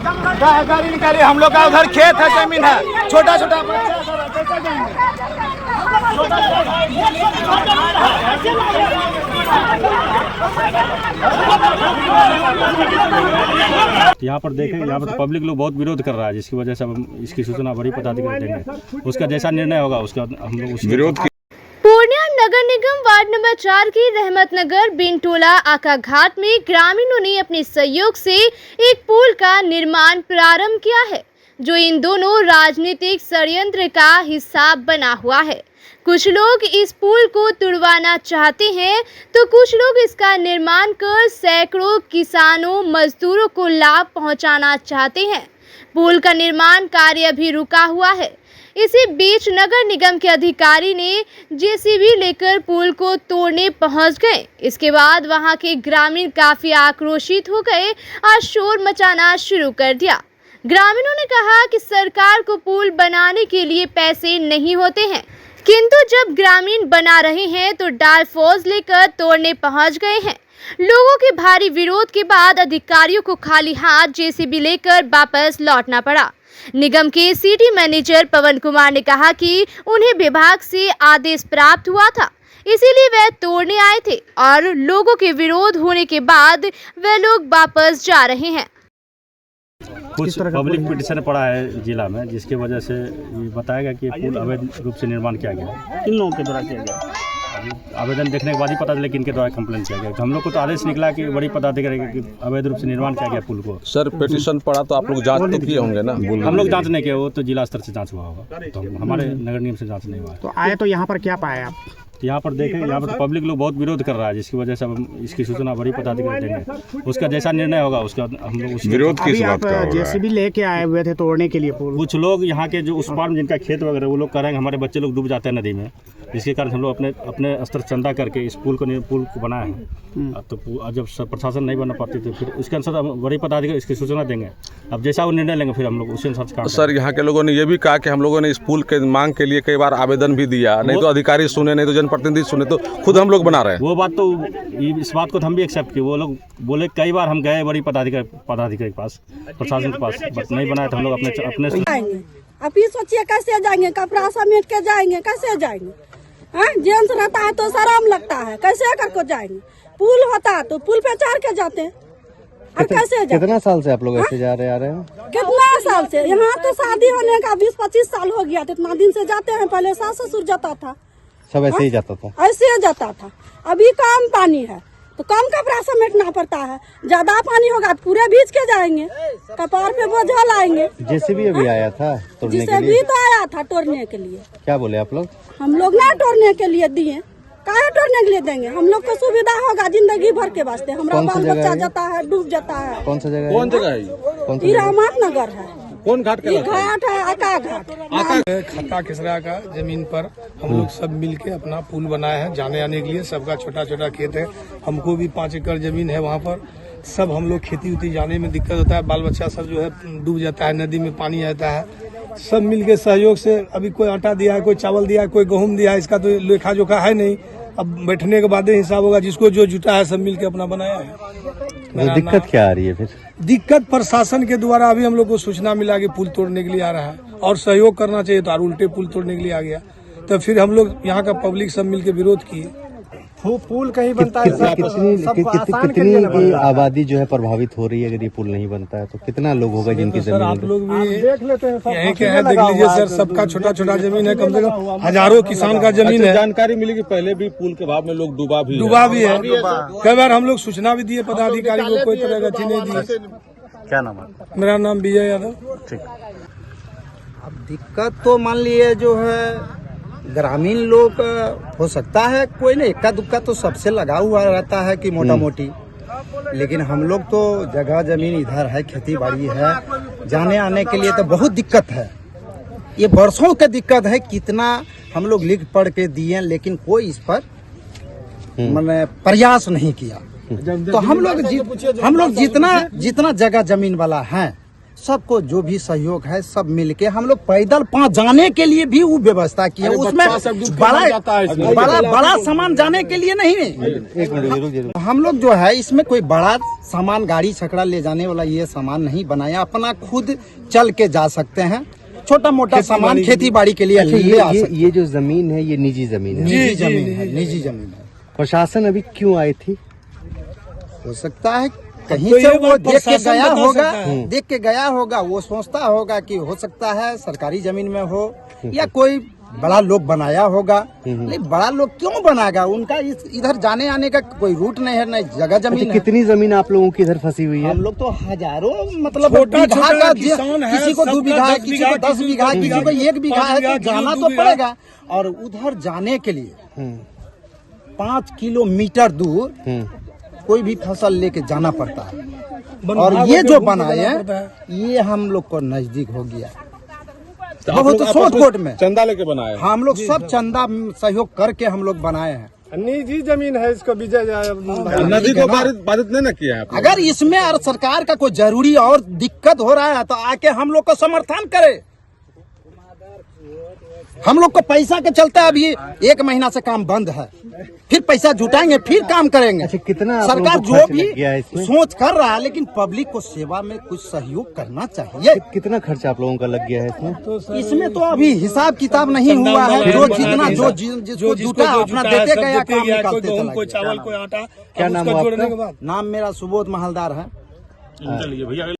गाड़ी निकालिए, हम लोग का उधर खेत है, जमीन है, छोटा छोटा बच्चा यहाँ पर देखें, यहाँ पर तो पब्लिक लोग बहुत विरोध कर रहा है, जिसकी वजह से हम इसकी सूचना बड़ी पदाधिकारी देंगे। उसका जैसा निर्णय होगा उसका हम लोग उस विरोध की। पूर्णिया नगर निगम वार्ड नंबर 4 की रहमतनगर बिनटोला आका घाट में ग्रामीणों ने अपने सहयोग से एक पुल का निर्माण प्रारंभ किया है, जो इन दोनों राजनीतिक षड्यंत्र का हिस्सा बना हुआ है। कुछ लोग इस पुल को तुड़वाना चाहते हैं, तो कुछ लोग इसका निर्माण कर सैकड़ों किसानों मजदूरों को लाभ पहुंचाना चाहते हैं। पुल का निर्माण कार्य अभी रुका हुआ है। इसी बीच नगर निगम के अधिकारी ने जेसीबी लेकर पुल को तोड़ने पहुंच गए। इसके बाद वहां के ग्रामीण काफी आक्रोशित हो गए और शोर मचाना शुरू कर दिया। ग्रामीणों ने कहा कि सरकार को पुल बनाने के लिए पैसे नहीं होते हैं, किंतु जब ग्रामीण बना रहे हैं तो डाल फौज लेकर तोड़ने पहुंच गए हैं। लोगों के भारी विरोध के बाद अधिकारियों को खाली हाथ जेसीबी लेकर वापस लौटना पड़ा। निगम के सिटी मैनेजर पवन कुमार ने कहा कि उन्हें विभाग से आदेश प्राप्त हुआ था, इसीलिए वे तोड़ने आए थे और लोगों के विरोध होने के बाद वे लोग वापस जा रहे हैं। कुछ पब्लिक पिटिशन पड़ा है जिला में, जिसकी वजह से ये बताया गया कि पुल अवैध रूप से निर्माण किया गया। किन लोगों के द्वारा किया गया? आवेदन देखने के बाद ही पता चला कि इनके द्वारा कंप्लेंट किया गया। तो हम लोग को तो आदेश निकला कि बड़ी पदाधिकारी कि अवैध रूप से निर्माण किया गया पुल को। सर पिटिशन पड़ा तो आप लोग जांच तो किए होंगे ना? हम लोग जांच नहीं किए, वो तो जिला स्तर से जांच हुआ होगा, तो हमारे नगर निगम से जांच नहीं हुआ। तो आए तो यहाँ पर क्या पाए आप? यहाँ पर देखें, यहाँ पर तो पब्लिक लोग बहुत विरोध कर रहा है, जिसकी वजह से हम इसकी सूचना बड़ी पदाधिकारी देंगे। उसका जैसा निर्णय होगा उसका हम लोग उस विरोध किस बात का? जेसीबी लेके आए हुए थे तोड़ने के लिए पुल। कुछ लोग यहाँ के जो उस पार में जिनका खेत वगैरह, वो लोग कह रहे हैं हमारे बच्चे लोग डूब जाते हैं नदी में, जिसके कारण हम लोग अपने स्तर चंदा करके इस पुल को बनाया है। तो जब प्रशासन नहीं बना पाती तो फिर उसके अनुसार हम बड़ी पदाधिकारी इसकी सूचना देंगे। अब जैसा वो निर्णय लेंगे फिर हम लोग उसी अनुसार। सर यहाँ के लोगों ने ये भी कहा कि हम लोगों ने इस पुल के मांग के लिए कई बार आवेदन भी दिया, नहीं तो अधिकारी सुने, नहीं तो जनप्रतिनिधि सुने, तो खुद हम लोग बना रहे हैं। वो बात तो इस बात को तो हम भी एक्सेप्ट किए। वो लोग बोले कई बार हम गए बड़ी पदाधिकारी के पास, प्रशासन के पास, बट नहीं बनाया। तो हम लोग अपने अभी सोचिए कैसे जाएंगे, कपड़ा समेट के जाएंगे, कैसे जाएंगे? जेंट्स रहता है तो शर्म लगता है, कैसे करके जाएंगे? पुल होता है तो पुल पे चढ़ के जाते हैं, और कैसे जाएंगे? कितना साल से आप लोग ऐसे जा रहे आ रहे हैं? कितना साल से? यहाँ तो शादी होने का 20-25 साल हो गया, तो इतना दिन से जाते हैं। पहले सास ससुर जाता था, सब ऐसे ही जाता था, ऐसे जाता था। अभी कम पानी है तो कम कपड़ा समेटना पड़ता है, ज्यादा पानी होगा तो पूरे भीज के जाएंगे, कपार पे बोझा लाएंगे। जेसीबी अभी आया था तोड़ने के लिए? जेसीबी तो आया था तोड़ने के लिए। क्या बोले आप लोग? हम लोग ना तोड़ने के लिए दिए, काहे तोड़ने के लिए देंगे? हम लोग को सुविधा होगा जिंदगी भर के वास्ते। हमारा बाल बच्चा जाता है, डूब जाता है। कौन सा जगह? कौन जगह है? ये रहमतनगर है। कौन घाट? घाट है आका घाट। खत्ता खिसरा का जमीन पर हम लोग सब मिलके अपना पुल बनाए हैं जाने आने के लिए। सबका छोटा छोटा खेत है, हमको भी 5 एकड़ जमीन है वहाँ पर। सब हम लोग खेती उती जाने में दिक्कत होता है, बाल बच्चा सब जो है डूब जाता है, नदी में पानी आता है। सब मिलके सहयोग से अभी कोई आटा दिया है, कोई चावल दिया है, कोई गेहूं दिया है, इसका तो लेखा जोखा है नहीं। अब बैठने के बाद हिसाब होगा, जिसको जो जुटा है सब मिलके अपना बनाया है। दिक्कत क्या आ रही है फिर? दिक्कत प्रशासन के द्वारा अभी हम लोग को सूचना मिला कि पुल तोड़ने के लिए आ रहा है, और सहयोग करना चाहिए तो उल्टे पुल तोड़ने के लिए आ गया। तो फिर हम लोग यहाँ का पब्लिक सब मिलके विरोध किए। पुल कहीं बनता है कितनी आबादी जो है प्रभावित हो रही है अगर ये पुल नहीं बनता है? तो कितना लोग होगा जिनकी सर आप जमीन? लोग भी देख लेते हैं, यहीं के है, देख लीजिए सर, सबका छोटा छोटा जमीन है, कम से कम हजारों किसान का जमीन है। जानकारी मिली कि पहले भी पुल के भाव में लोग डूबा भी है। कई बार हम लोग सूचना भी दिए पदाधिकारी को, कोई तरह का चीज नहीं दी। क्या नाम है? मेरा नाम विजय यादव। ठीक। अब दिक्कत तो मान लिए जो है ग्रामीण लोग हो सकता है, कोई नहीं, इक्का दुक्का तो सबसे लगा हुआ रहता है कि मोटा मोटी, लेकिन हम लोग तो जगह जमीन इधर है, खेती बाड़ी है, जाने आने के लिए तो बहुत दिक्कत है। ये वर्षों की दिक्कत है, कितना हम लोग लिख पढ़ के दिए, लेकिन कोई इस पर मैंने प्रयास नहीं किया। तो हम लोग जितना जगह जमीन वाला है सबको जो भी सहयोग है सब मिलके हम लोग पैदल 5 जाने के लिए भी वो व्यवस्था की है। उसमें बड़ा सामान जाने के लिए नहीं। एक मिनट हम लोग जो है इसमें कोई बड़ा सामान गाड़ी छकड़ा ले जाने वाला ये सामान नहीं बनाया, अपना खुद चल के जा सकते हैं। छोटा मोटा सामान खेती बाड़ी के लिए ले आ सकते हैं। ये जो जमीन है ये निजी जमीन है। निजी जमीन है, निजी जमीन है। प्रशासन अभी क्यों आई थी? हो सकता है कहीं से वो देख के गया होगा, वो सोचता होगा कि हो सकता है सरकारी जमीन में हो या कोई बड़ा लोग बनाया होगा। लेकिन बड़ा लोग क्यों बनाएगा? उनका इधर जाने आने का कोई रूट नहीं है, नहीं जगह जमीन है। कितनी जमीन आप लोगों की इधर फंसी हुई है? हम लोग तो हजारों मतलब बीघा का, किसी को 2 बीघा है, किसी को 10 बीघा है, किसी को 1 बीघा है, तो जाना तो पड़ेगा। और उधर जाने के लिए 5 किलोमीटर दूर कोई भी फसल लेके जाना पड़ता है। और ये जो बनाए ये हम लोग को नजदीक हो गया, बहुत शॉर्ट कोट में चंदा लेके बनाए। हम लोग सब चंदा सहयोग करके हम लोग बनाए हैं। निजी जमीन है, इसको विजय नदी को बाधित नहीं न किया है। अगर इसमें और सरकार का कोई जरूरी और दिक्कत हो रहा है तो आके हम लोग को समर्थन करे। हम लोग को पैसा के चलते अभी 1 महीना से काम बंद है, फिर पैसा जुटाएंगे फिर काम करेंगे। अच्छा, कितना सरकार जो भी सोच कर रहा है, लेकिन पब्लिक को सेवा में कुछ सहयोग करना चाहिए। कितना खर्चा आप लोगों का लग गया है इसमें? इसमें तो अभी हिसाब किताब नहीं हुआ है। जो जितना जिसको जुटा अपना देते गया, काम निकालते चला गया। क्या नाम है आपका? नाम मेरा सुबोध महलदार है। चलिए भैया।